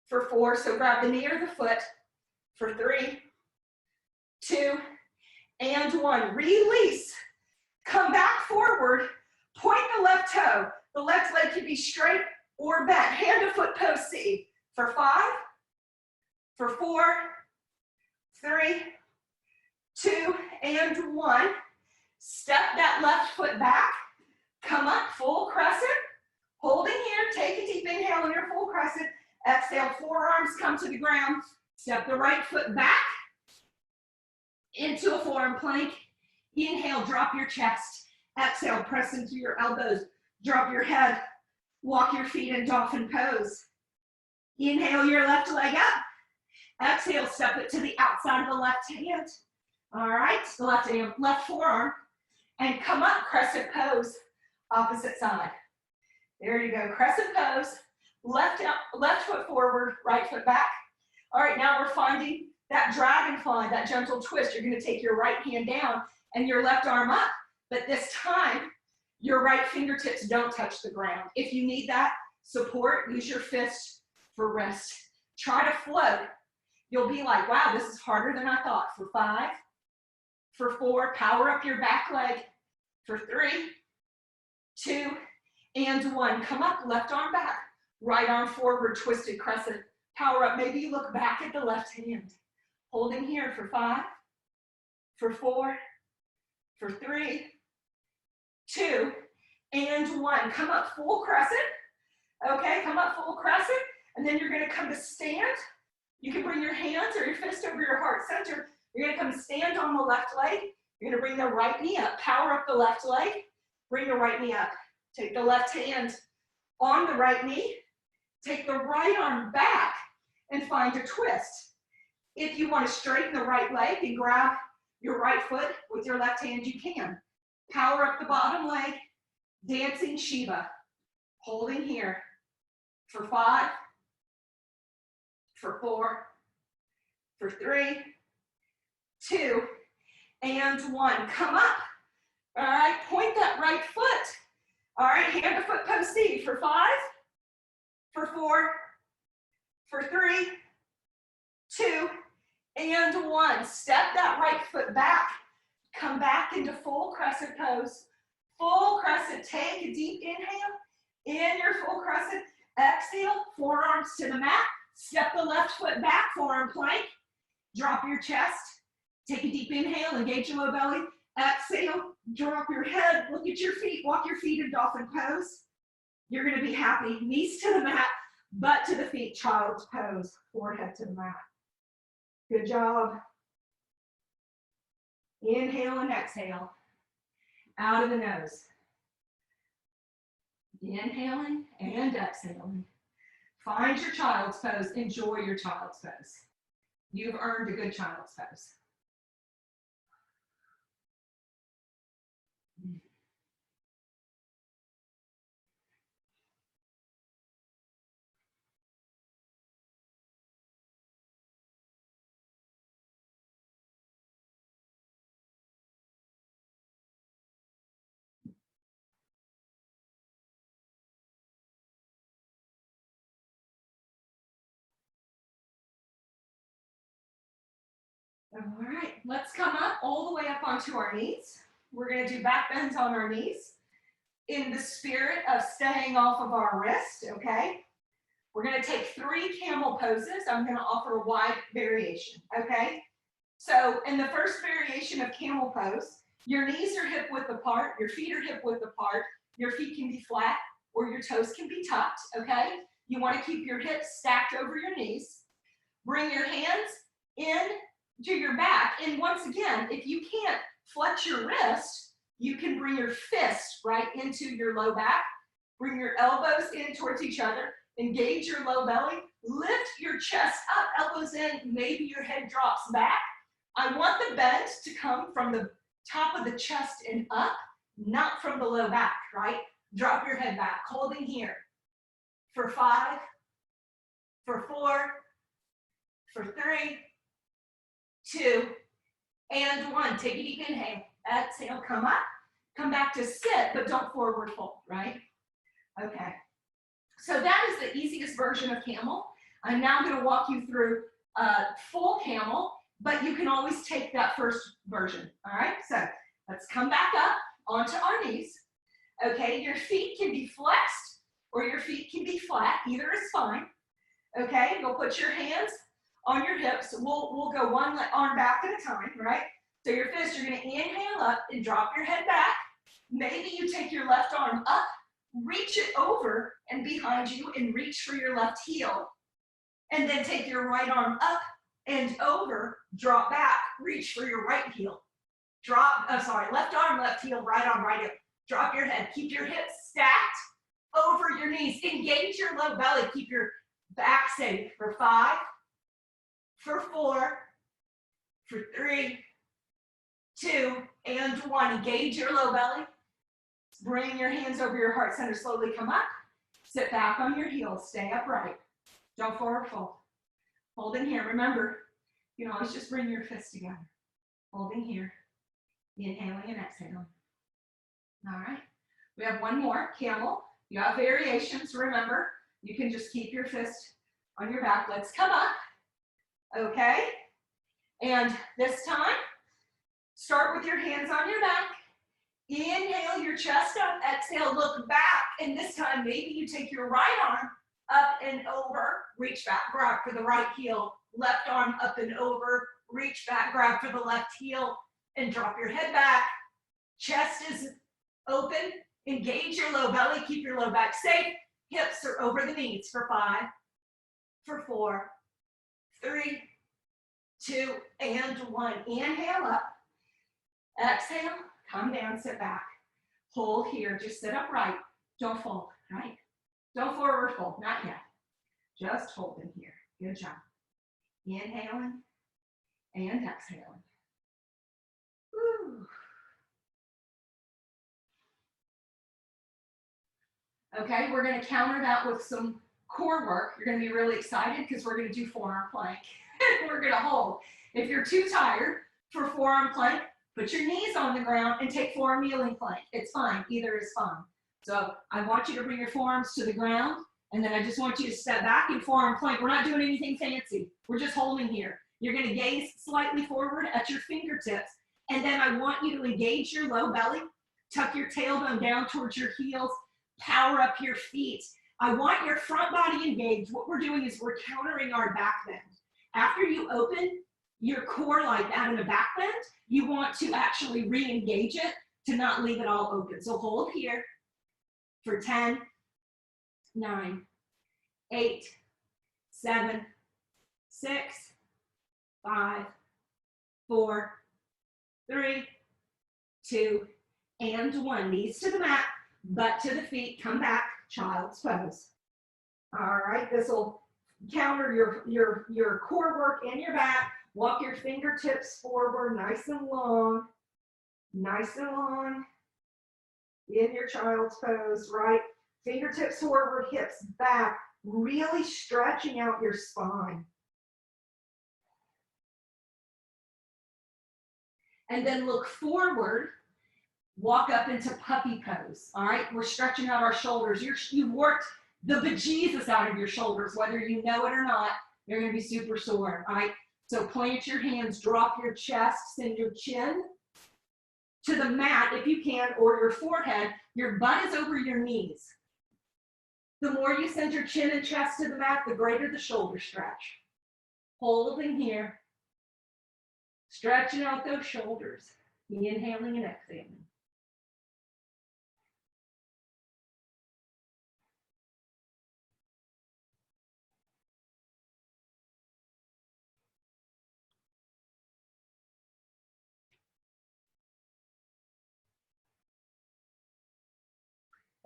for 4, so grab the knee or the foot. For 3, 2, and 1. Release. Come back forward. Point the left toe. The left leg can be straight or bent. Hand to foot pose C. For 5, for 4, 3, 2, and 1. Step that left foot back. Come up, full crescent. Holding here, take a deep inhale in your full crescent. Exhale, forearms come to the ground. Step the right foot back into a forearm plank. Inhale, drop your chest. Exhale, press into your elbows. Drop your head. Walk your feet in dolphin pose. Inhale your left leg up. Exhale, step it to the outside of the left hand. All right, the left hand, left forearm. And come up, crescent pose, opposite side. There you go, crescent pose. Left foot forward, right foot back. All right, now we're finding that dragonfly, that gentle twist. You're gonna take your right hand down and your left arm up, but this time, your right fingertips don't touch the ground. If you need that support, use your fist for rest. Try to float. You'll be like, wow, this is harder than I thought. For 5, for 4, power up your back leg. For 3, 2, and 1. Come up, left arm back. Right arm forward, twisted crescent. Power up. Maybe you look back at the left hand. Holding here for 5, for 4, for 3, 2, and 1. Come up full crescent. Okay, come up full crescent. And then you're gonna come to stand. You can bring your hands or your fist over your heart center. You're gonna come to stand on the left leg. You're gonna bring the right knee up. Power up the left leg. Bring the right knee up. Take the left hand on the right knee. Take the right arm back and find a twist. If you want to straighten the right leg and grab your right foot with your left hand, you can. Power up the bottom leg, dancing Shiva. Holding here for 5, for 4, for 3, 2, and 1. Come up, All right, point that right foot. All right, hand to foot pose C for 5, for 4, for 3, 2, and 1. Step that right foot back. Come back into full crescent pose. Full crescent. Take a deep inhale. In your full crescent. Exhale, forearms to the mat. Step the left foot back, forearm plank. Drop your chest. Take a deep inhale, engage your low belly. Exhale, drop your head, look at your feet, walk your feet in dolphin pose. You're gonna be happy. Knees to the mat, butt to the feet, child's pose, forehead to the mat. Good job. Inhale and exhale. Out of the nose. Inhaling and exhaling. Find your child's pose. Enjoy your child's pose. You've earned a good child's pose. All right, let's come up all the way up onto our knees. We're going to do back bends on our knees in the spirit of staying off of our wrist, okay? We're going to take 3 camel poses. I'm going to offer a wide variation, okay? So in the first variation of camel pose, your knees are hip width apart, your feet are hip width apart, your feet can be flat or your toes can be tucked, okay? You want to keep your hips stacked over your knees. Bring your hands in to your back. And once again, if you can't flex your wrist, you can bring your fist right into your low back. Bring your elbows in towards each other. Engage your low belly. Lift your chest up, elbows in. Maybe your head drops back. I want the bend to come from the top of the chest and up, not from the low back, right? Drop your head back, holding here. For 5, for 4, for 3, 2, and 1. Take a deep inhale. Exhale, come up. Come back to sit, but don't forward fold, right? Okay. So that is the easiest version of camel. I'm now going to walk you through full camel, but you can always take that first version, all right? So let's come back up onto our knees. Okay, your feet can be flexed or your feet can be flat. Either is fine. Okay, you'll put your hands on your hips. We'll go one arm back at a time, right? So your fist, you're going to inhale up and drop your head back. Maybe you take your left arm up, reach it over and behind you and reach for your left heel. And then take your right arm up and over, drop back, reach for your right heel. Left arm, left heel, right arm, right hip. Drop your head, keep your hips stacked over your knees. Engage your low belly, keep your back safe for 5, for 4, for 3, 2, and 1. Engage your low belly. Bring your hands over your heart center, slowly come up. Sit back on your heels, stay upright. Don't forward fold. Holding here, remember, you can always just bring your fists together. Holding here, inhaling and exhaling. All right, we have one more, camel. You have variations, remember, you can just keep your fist on your back. Let's come up, okay? And this time, start with your hands on your back. Inhale your chest up, exhale, look back, and this time maybe you take your right arm up and over, reach back, grab for the right heel, left arm up and over, reach back, grab for the left heel, and drop your head back. Chest is open, engage your low belly, keep your low back safe, hips are over the knees for 5, for 4, 3, 2, and 1. Inhale up, exhale, come down, sit back. Hold here, just sit upright, don't fold, right? Don't forward fold, not yet. Just holding here, good job. Inhaling and exhaling. Woo. Okay, we're going to counter that with some core work. You're going to be really excited because we're going to do forearm plank. We're going to hold. If you're too tired for forearm plank, Put your knees on the ground and take forearm kneeling plank. It's fine, either is fine. So I want you to bring your forearms to the ground, and then I just want you to step back in forearm plank. We're not doing anything fancy. We're just holding here. You're gonna gaze slightly forward at your fingertips, and then I want you to engage your low belly, tuck your tailbone down towards your heels, power up your feet. I want your front body engaged. What we're doing is we're countering our back bend. After you open your core like that in a back bend, you want to actually re-engage it to not leave it all open. So hold here for 10, 9, 8, 7, 6, 5, 4, 3, 2, and 1. Knees to the mat, butt to the feet, come back, child's pose. All right, this will counter your core work and your back. Walk your fingertips forward, nice and long, in your child's pose, right? Fingertips forward, hips back, really stretching out your spine. And then look forward, walk up into puppy pose, all right? We're stretching out our shoulders. You've worked the bejesus out of your shoulders, whether you know it or not. They're gonna be super sore, all right? So plant your hands, drop your chest, send your chin to the mat if you can, or your forehead. Your butt is over your knees. The more you send your chin and chest to the mat, the greater the shoulder stretch. Holding here, stretching out those shoulders, inhaling and exhaling.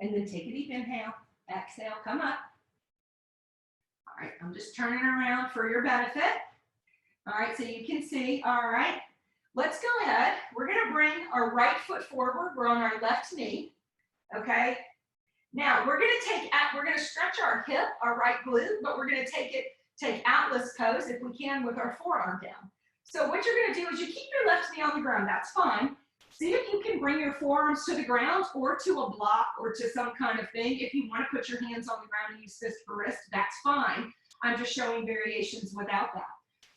And then take a deep inhale, exhale, come up. All right, I'm just turning around for your benefit. All right, so you can see, all right. Let's go ahead. We're gonna bring our right foot forward. We're on our left knee, okay? Now, we're gonna stretch our hip, our right glute, but we're gonna take Atlas pose if we can with our forearm down. So what you're gonna do is you keep your left knee on the ground, that's fine. See if you can bring your forearms to the ground or to a block or to some kind of thing. If you want to put your hands on the ground and use fist for wrist, that's fine. I'm just showing variations without that.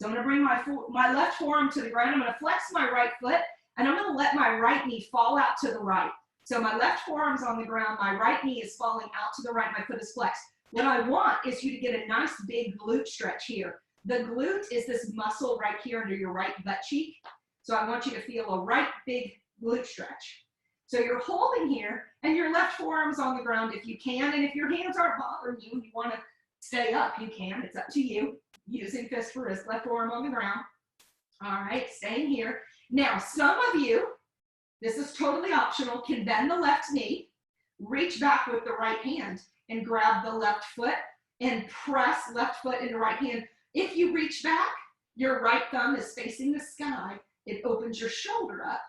So I'm going to bring my left forearm to the ground. I'm going to flex my right foot, and I'm going to let my right knee fall out to the right. So my left forearm's on the ground. My right knee is falling out to the right. My foot is flexed. What I want is you to get a nice big glute stretch here. The glute is this muscle right here under your right butt cheek. So I want you to feel a right big glute stretch. So you're holding here, and your left forearm's on the ground if you can, and if your hands aren't bothering you, you want to stay up, you can. It's up to you. Using fist for wrist, left forearm on the ground. All right, staying here. Now, some of you, this is totally optional, can bend the left knee, reach back with the right hand, and grab the left foot, and press left foot into right hand. If you reach back, your right thumb is facing the sky. It opens your shoulder up,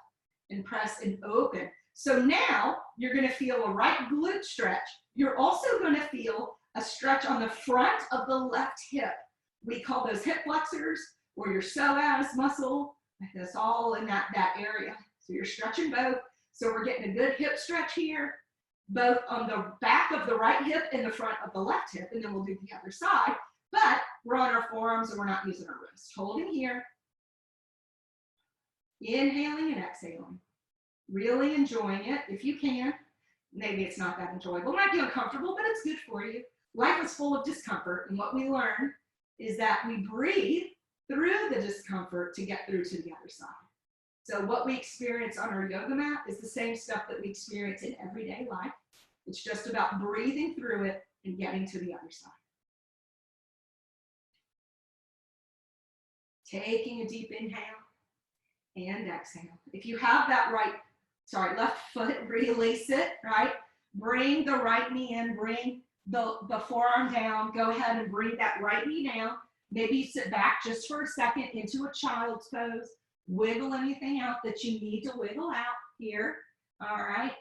and press and open. So now you're going to feel a right glute stretch. You're also going to feel a stretch on the front of the left hip. We call those hip flexors or your psoas muscle. That's all in that area. So you're stretching both. So we're getting a good hip stretch here, both on the back of the right hip and the front of the left hip. And then we'll do the other side. But we're on our forearms and we're not using our wrists. Holding here. Inhaling and exhaling. Really enjoying it if you can. Maybe it's not that enjoyable. It might be uncomfortable, but it's good for you. Life is full of discomfort, and what we learn is that we breathe through the discomfort to get through to the other side. So what we experience on our yoga mat is the same stuff that we experience in everyday life. It's just about breathing through it and getting to the other side. Taking a deep inhale and exhale. If you have that left foot, release it, right? Bring the right knee in, bring the forearm down. Go ahead and bring that right knee down. Maybe you sit back just for a second into a child's pose. Wiggle anything out that you need to wiggle out here, all right?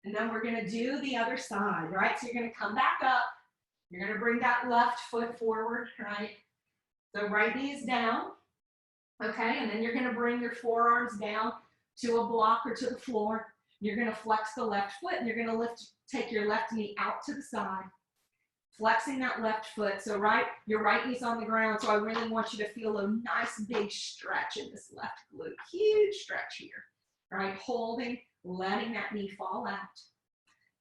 And then we're gonna do the other side, right? So you're gonna come back up. You're gonna bring that left foot forward, right? The right knee is down. Okay, and then you're going to bring your forearms down to a block or to the floor. You're going to flex the left foot, and you're going to take your left knee out to the side, flexing that left foot. So your right knee's on the ground, so I really want you to feel a nice big stretch in this left glute. Huge stretch here, right? Holding, letting that knee fall out.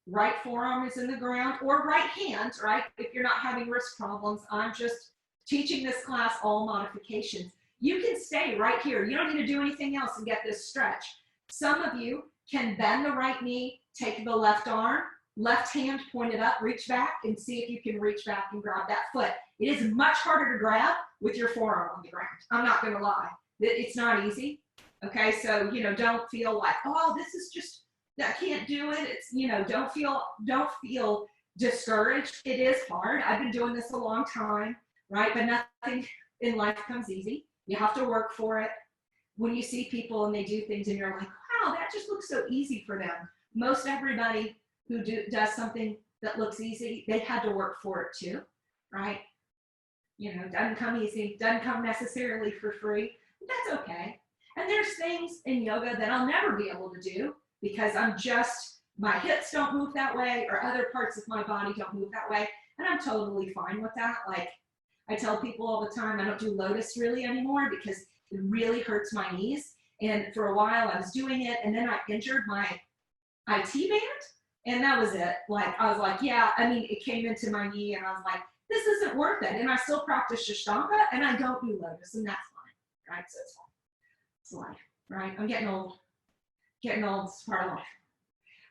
Right forearm is in the ground, or right hand, right? If you're not having wrist problems, I'm just teaching this class all modifications. You can stay right here. You don't need to do anything else and get this stretch. Some of you can bend the right knee, take the left arm, left hand pointed up, reach back, and see if you can reach back and grab that foot. It is much harder to grab with your forearm on the ground. I'm not going to lie. It's not easy. Okay, so, don't feel like, oh, this is just, I can't do it. It's, don't feel discouraged. It is hard. I've been doing this a long time, right? But nothing in life comes easy. You have to work for it. When you see people and they do things and you're like, wow, that just looks so easy for them. Most everybody who does something that looks easy, they had to work for it too, right? Doesn't come easy, doesn't come necessarily for free. That's okay. And there's things in yoga that I'll never be able to do because my hips don't move that way or other parts of my body don't move that way. And I'm totally fine with that. Like I tell people all the time, I don't do lotus really anymore because it really hurts my knees. And for a while I was doing it and then I injured my IT band and that was it. Like, I was like, yeah, it came into my knee and I was like, this isn't worth it. And I still practice Ashtanga and I don't do lotus and that's fine, right? So it's fine. It's life, right? I'm getting old. Getting old is part of life.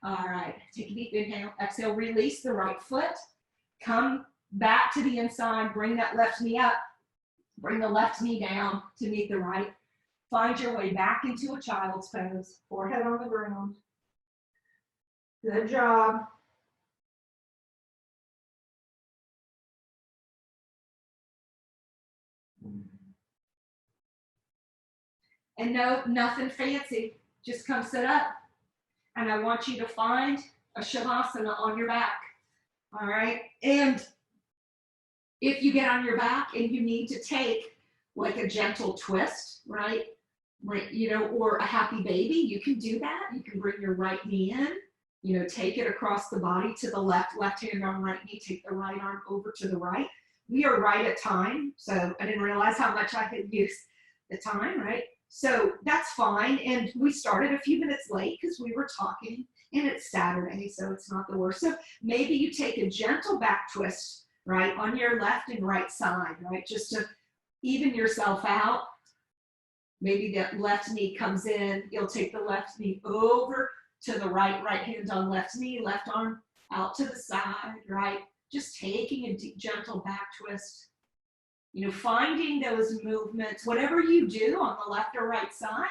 All right, take a deep inhale, exhale, release the right foot. Come back to the inside, bring that left knee up. Bring the left knee down to meet the right. Find your way back into a child's pose, forehead on the ground. Good job. And no, nothing fancy, just come sit up. And I want you to find a Shavasana on your back, all right? And if you get on your back and you need to take like a gentle twist, right? Or a happy baby, you can do that. You can bring your right knee in, take it across the body to the left hand on right knee, take the right arm over to the right. We are right at time, so I didn't realize how much I could use the time, right? So that's fine, and we started a few minutes late because we were talking, and it's Saturday, so it's not the worst. So maybe you take a gentle back twist, right, on your left and right side, right, just to even yourself out. Maybe that left knee comes in, you'll take the left knee over to the right hand on left knee, left arm out to the side, right? Just taking a deep, gentle back twist. Finding those movements, whatever you do on the left or right side,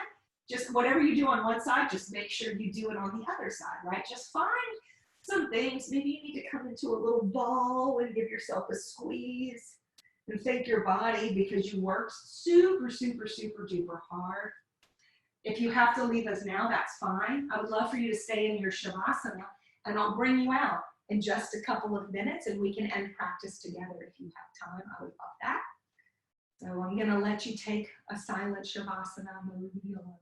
just whatever you do on one side, just make sure you do it on the other side, right? Just find some things. Maybe you need to come into a little ball and give yourself a squeeze and thank your body because you worked super, super, super duper hard. If you have to leave us now, that's fine. I would love for you to stay in your Shavasana and I'll bring you out in just a couple of minutes and we can end practice together if you have time. I would love that. So I'm going to let you take a silent Shavasana, move along.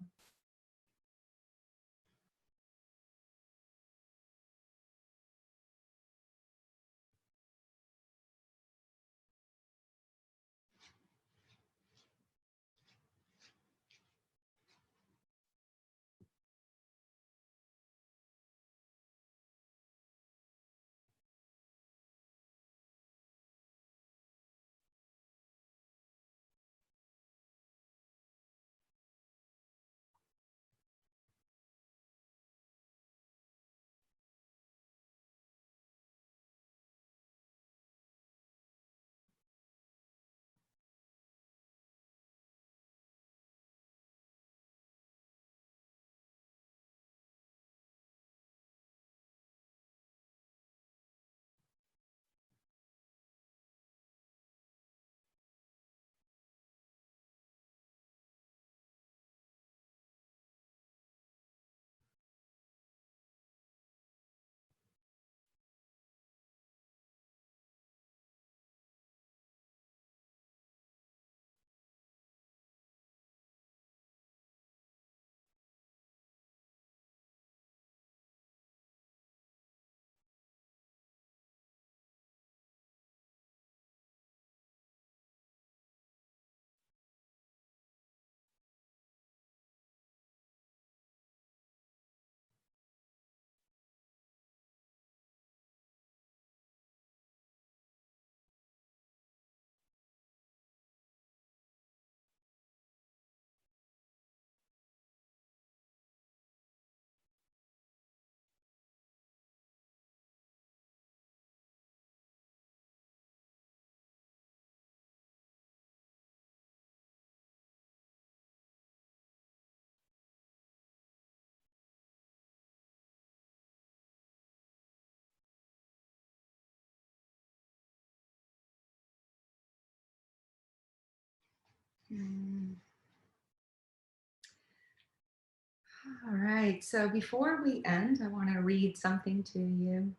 All right, so before we end, I want to read something to you.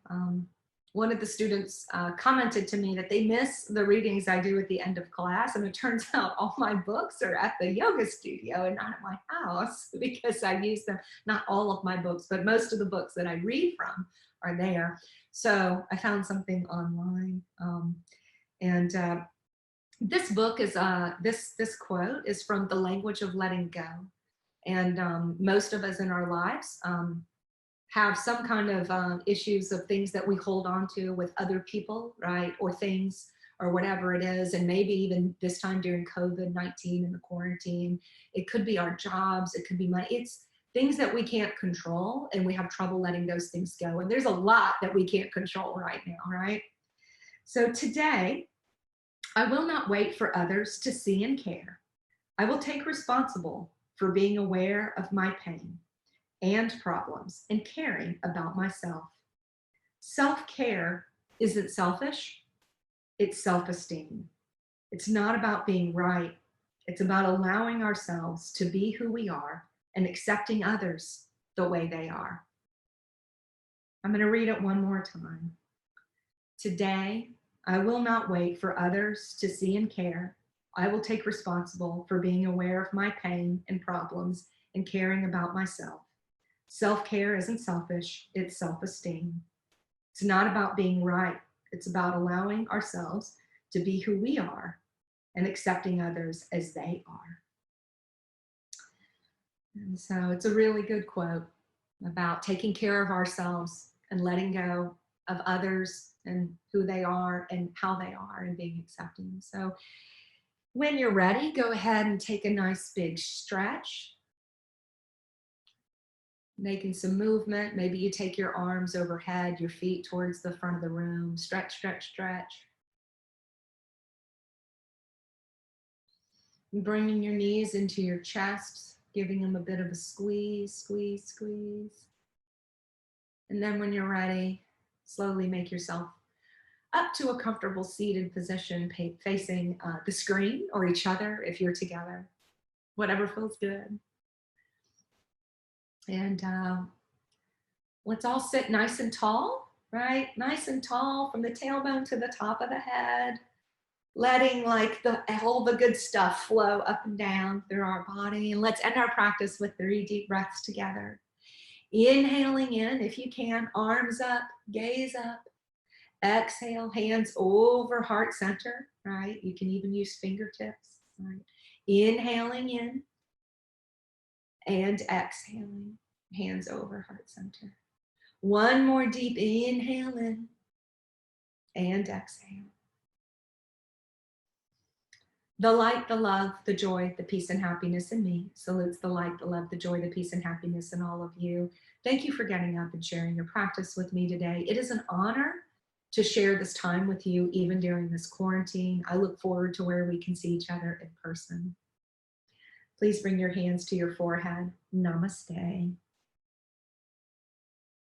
One of the students commented to me that they miss the readings I do at the end of class, and it turns out all my books are at the yoga studio and not at my house because I use them, not all of my books, but most of the books that I read from are there. So I found something online. This book is, this quote is from The Language of Letting Go. And most of us in our lives have some kind of issues of things that we hold on to with other people, right? Or things or whatever it is. And maybe even this time during COVID-19 and the quarantine, it could be our jobs, it could be money. It's things that we can't control and we have trouble letting those things go. And there's a lot that we can't control right now, right? So today, I will not wait for others to see and care. I will take responsible for being aware of my pain and problems and caring about myself. Self-care isn't selfish, it's self-esteem. It's not about being right, it's about allowing ourselves to be who we are and accepting others the way they are. I'm going to read it one more time. Today, I will not wait for others to see and care. I will take responsible for being aware of my pain and problems and caring about myself. Self-care isn't selfish, it's self-esteem. It's not about being right, it's about allowing ourselves to be who we are and accepting others as they are. And so it's a really good quote about taking care of ourselves and letting go of others and who they are and how they are and being accepting. So when you're ready, go ahead and take a nice big stretch. Making some movement. Maybe you take your arms overhead, your feet towards the front of the room. Stretch, stretch, stretch. And bringing your knees into your chest, giving them a bit of a squeeze, squeeze, squeeze. And then when you're ready, slowly make yourself up to a comfortable seated position, facing the screen or each other if you're together. Whatever feels good. And let's all sit nice and tall, right? Nice and tall from the tailbone to the top of the head, letting like all the good stuff flow up and down through our body. And let's end our practice with 3 deep breaths together. Inhaling in, if you can, arms up, gaze up. Exhale, hands over heart center, right? You can even use fingertips, right? Inhaling in and exhaling, hands over heart center. One more deep inhale in and exhale. The light, the love, the joy, the peace and happiness in me salutes the light, the love, the joy, the peace and happiness in all of you. Thank you for getting up and sharing your practice with me today. It is an honor to share this time with you, even during this quarantine. I look forward to where we can see each other in person. Please bring your hands to your forehead. Namaste.